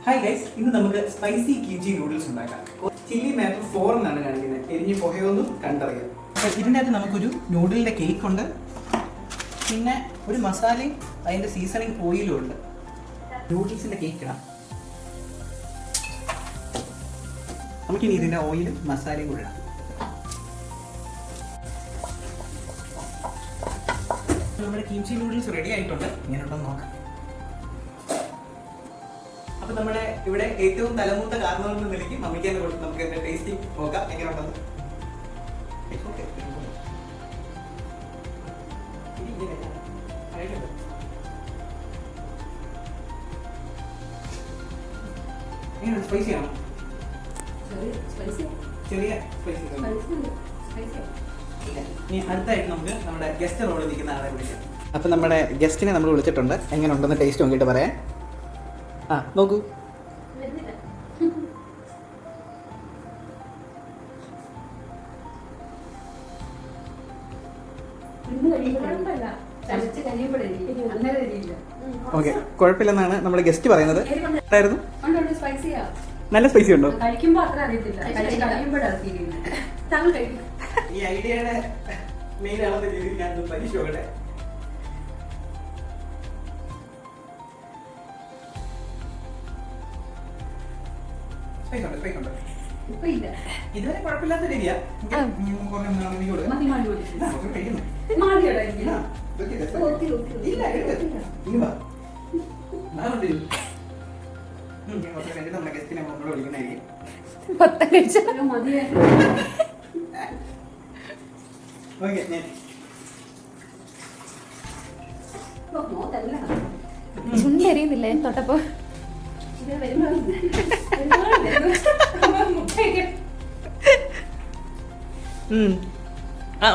Hi guys, ഇന്ന് നമുക്ക് spicy kimchi noodles ഉണ്ടാക്കാം. ചില്ലി മാറ്റർ 4 എന്നാണ് കാണിക്കുന്നത്. എരിഞ്ഞ് പുകയൊന്നും കണ്ടറിയാം. അപ്പോൾ ഇതിനകത്ത് നമുക്കൊരു നൂഡിലിൻ്റെ കേക്ക് ഉണ്ട്, പിന്നെ ഒരു മസാലയും അതിൻ്റെ സീസണിങ് ഓയിലും ഉണ്ട്. നൂഡിൽസിൻ്റെ കേക്ക് ഇടാം. നമുക്കിനി ഇതിൻ്റെ ഓയിലും മസാലയും കൂടെ ഇടാം. നമ്മുടെ കിംചി നൂഡിൽസ് റെഡി ആയിട്ടുണ്ട്. ഇങ്ങനെ ഉണ്ടെന്ന് നോക്കാം. അപ്പൊ നമ്മുടെ ഇവിടെ ഏറ്റവും തലമൂത്ത കാരണം എന്ന നിലയ്ക്ക് മമ്മിക്ക് തന്നെ കൊടുത്ത് നമുക്ക് എന്റെ ടേസ്റ്റിംഗ് നോക്കാം എങ്ങനെ ഉണ്ടെന്ന്. എങ്ങനെയാണ്? സ്പൈസി ആണോ? ചെറിയ സ്പൈസി. ഇനി അടുത്തായിട്ട് നമുക്ക് നമ്മുടെ ഗസ്റ്റ് റോഡിൽ നിൽക്കുന്ന ആളെ വിളിക്കാം. അപ്പൊ നമ്മുടെ ഗസ്റ്റിനെ നമ്മൾ വിളിച്ചിട്ടുണ്ട്. എങ്ങനെ ഉണ്ടെന്ന് ടേസ്റ്റ് നോക്കിയിട്ട് പറയാം. ആ നോക്കൂ. ഓക്കെ, കുഴപ്പമില്ലെന്നാണ് നമ്മുടെ ഗസ്റ്റ് പറയുന്നത്. നല്ല സ്പൈസി ഉണ്ടോ? ഈ ഐഡിയയുടെ മെയിൻ ആണെന്ന രീതിയിൽ ഞാൻ പരീക്ഷ നോക്കട്ടെ. ഇതുവരെ കുഴപ്പമില്ലാത്ത രീതിയാ. നമ്മുടെ ഗസ്റ്റിനെ നമ്മളോട് വിളിക്കുന്നതായിരിക്കും. ചുണ്ടരിയുന്നില്ലേ തൊട്ടപ്പോ?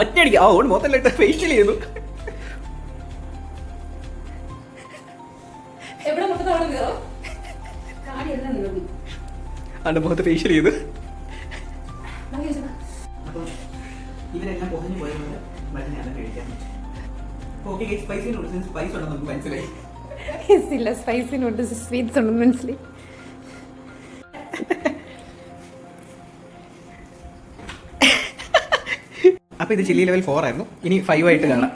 ഒറ്റയടിക്ക് ഓട് മൊത്തം ഫേഷ്യൽ ചെയ്തു. അതിന്റെ മുഖത്ത് ഫേഷ്യൽ ചെയ്തു. ഇവരെല്ലാം പൊതിഞ്ഞു പോയതുകൊണ്ട് മരുന്നാണ് കഴിക്കാൻ. ഓക്കെ, സ്പൈസി നൂഡിൽസിന് സ്പൈസ് ഉണ്ടെന്ന് നമുക്ക് മനസ്സിലായി. സ്പൈസി നൂഡിൽസ് സ്വീറ്റ്സ് ഉണ്ടെന്ന് മനസ്സിലായി. അപ്പൊ ഇത് ചില്ലി ലെവൽ 4 ആയിരുന്നു. ഇനി 5 ആയിട്ട് കാണാം.